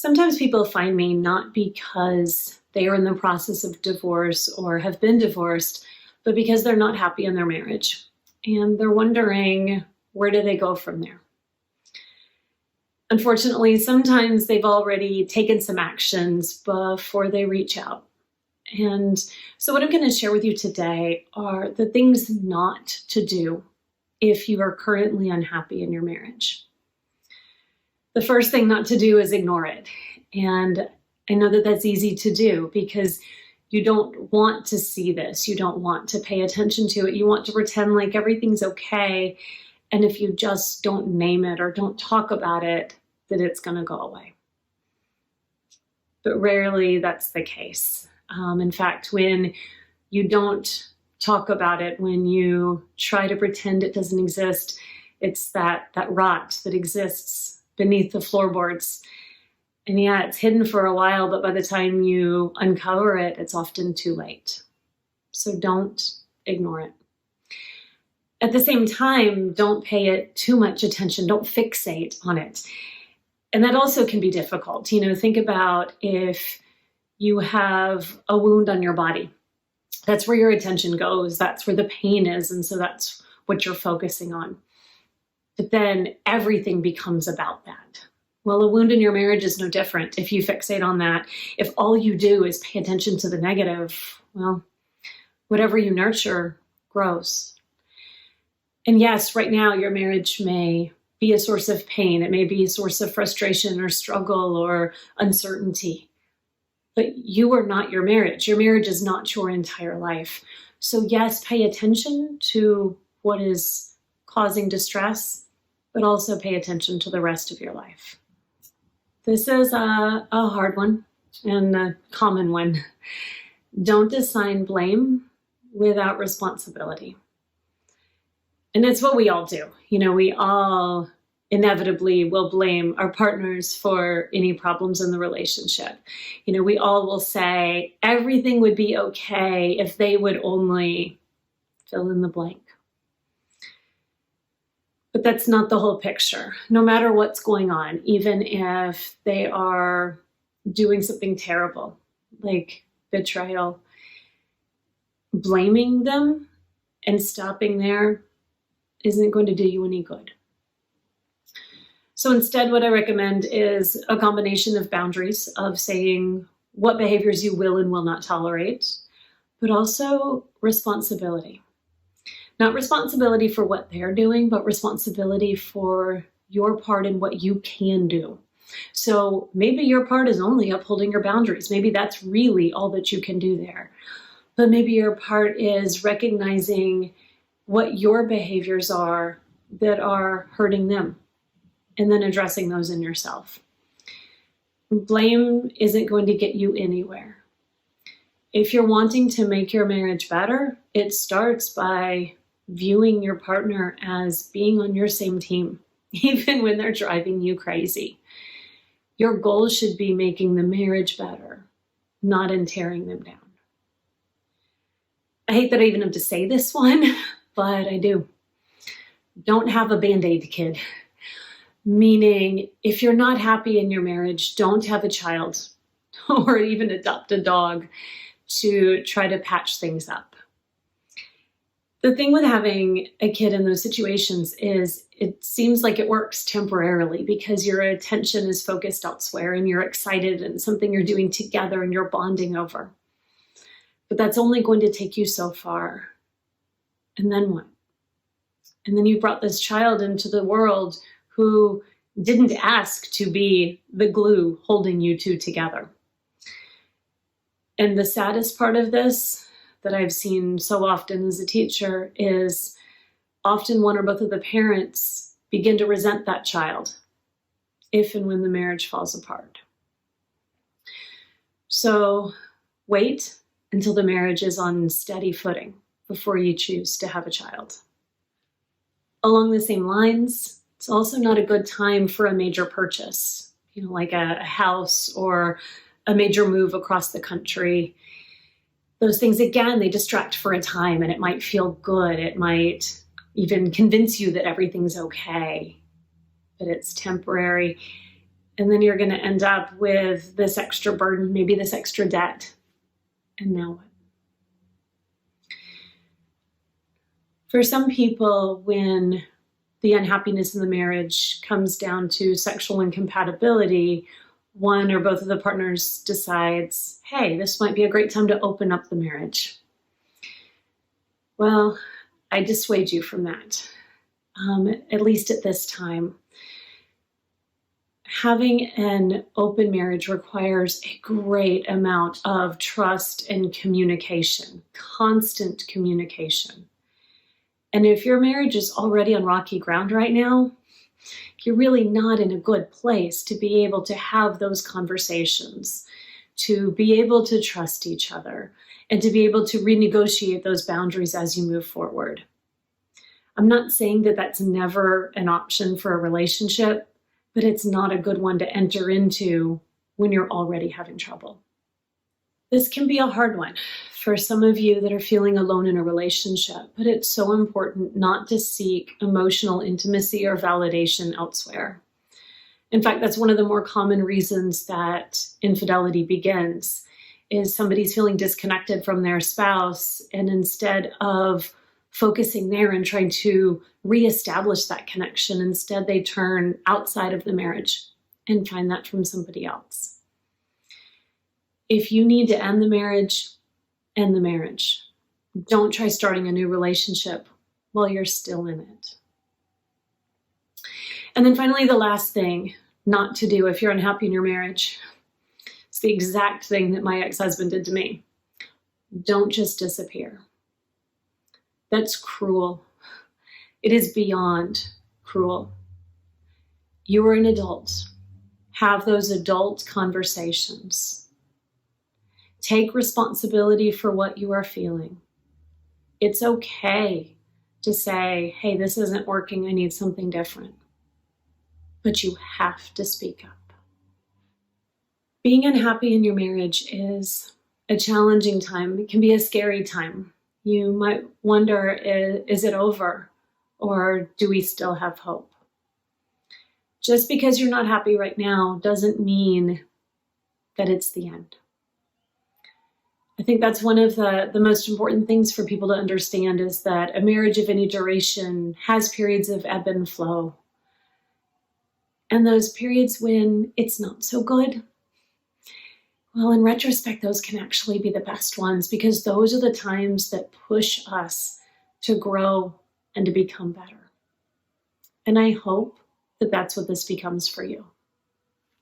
Sometimes people find me not because they are in the process of divorce or have been divorced, but because they're not happy in their marriage. And they're wondering, where do they go from there? Unfortunately, sometimes they've already taken some actions before they reach out. And so what I'm going to share with you today are the things not to do if you are currently unhappy in your marriage. The first thing not to do is ignore it. And I know that that's easy to do because you don't want to see this. You don't want to pay attention to it. You want to pretend like everything's okay. And if you just don't name it or don't talk about it, that it's going to go away. But rarely that's the case. In fact, when you don't talk about it, when you try to pretend it doesn't exist, it's that rot that exists beneath the floorboards. And yeah, it's hidden for a while, but by the time you uncover it, it's often too late. So don't ignore it. At the same time, don't pay it too much attention. Don't fixate on it. And that also can be difficult. Think about if you have a wound on your body. That's where your attention goes. That's where the pain is. And so that's what you're focusing on. But then everything becomes about that. Well, a wound in your marriage is no different. If you fixate on that, if all you do is pay attention to the negative, well, whatever you nurture grows. And yes, right now your marriage may be a source of pain. It may be a source of frustration or struggle or uncertainty. But you are not your marriage. Your marriage is not your entire life. So yes, pay attention to what is causing distress, but also pay attention to the rest of your life. This is a hard one and a common one. Don't assign blame without responsibility. And it's what we all do. We all inevitably will blame our partners for any problems in the relationship. We all will say everything would be okay if they would only fill in the blank. But that's not the whole picture. No matter what's going on, even if they are doing something terrible, like betrayal, blaming them and stopping there isn't going to do you any good. So instead, what I recommend is a combination of boundaries, of saying what behaviors you will and will not tolerate, but also responsibility. Not responsibility for what they're doing, but responsibility for your part in what you can do. So maybe your part is only upholding your boundaries. Maybe that's really all that you can do there. But maybe your part is recognizing what your behaviors are that are hurting them, and then addressing those in yourself. Blame isn't going to get you anywhere. If you're wanting to make your marriage better, it starts by viewing your partner as being on your same team, even when they're driving you crazy. Your goal should be making the marriage better, not in tearing them down. I hate that I even have to say this one, but I do. Don't have a Bandaid kid. Meaning, if you're not happy in your marriage, don't have a child or even adopt a dog to try to patch things up. The thing with having a kid in those situations is it seems like it works temporarily because your attention is focused elsewhere and you're excited and something you're doing together and you're bonding over. But that's only going to take you so far. And then what? And then you brought this child into the world who didn't ask to be the glue holding you two together. And the saddest part of this that I've seen so often as a teacher is often one or both of the parents begin to resent that child if and when the marriage falls apart. So wait until the marriage is on steady footing before you choose to have a child. Along the same lines, it's also not a good time for a major purchase, like a house or a major move across the country. Those things, again, they distract for a time and it might feel good. It might even convince you that everything's okay, but it's temporary. And then you're going to end up with this extra burden, maybe this extra debt. And now what? For some people, when the unhappiness in the marriage comes down to sexual incompatibility, one or both of the partners decides, hey, this might be a great time to open up the marriage. Well, I dissuade you from that, at least at this time. Having an open marriage requires a great amount of trust and communication, constant communication. And if your marriage is already on rocky ground right now, you're really not in a good place to be able to have those conversations, to be able to trust each other, and to be able to renegotiate those boundaries as you move forward. I'm not saying that that's never an option for a relationship, but it's not a good one to enter into when you're already having trouble. This can be a hard one for some of you that are feeling alone in a relationship, but it's so important not to seek emotional intimacy or validation elsewhere. In fact, that's one of the more common reasons that infidelity begins, is somebody's feeling disconnected from their spouse, and instead of focusing there and trying to reestablish that connection, instead they turn outside of the marriage and find that from somebody else. If you need to end the marriage, end the marriage. Don't try starting a new relationship while you're still in it. And then finally, the last thing not to do if you're unhappy in your marriage, it's the exact thing that my ex-husband did to me. Don't just disappear. That's cruel. It is beyond cruel. You are an adult. Have those adult conversations. Take responsibility for what you are feeling. It's okay to say, hey, this isn't working, I need something different. But you have to speak up. Being unhappy in your marriage is a challenging time. It can be a scary time. You might wonder, is it over? Or do we still have hope? Just because you're not happy right now doesn't mean that it's the end. I think that's one of the most important things for people to understand, is that a marriage of any duration has periods of ebb and flow. And those periods when it's not so good, well, in retrospect, those can actually be the best ones, because those are the times that push us to grow and to become better. And I hope that that's what this becomes for you.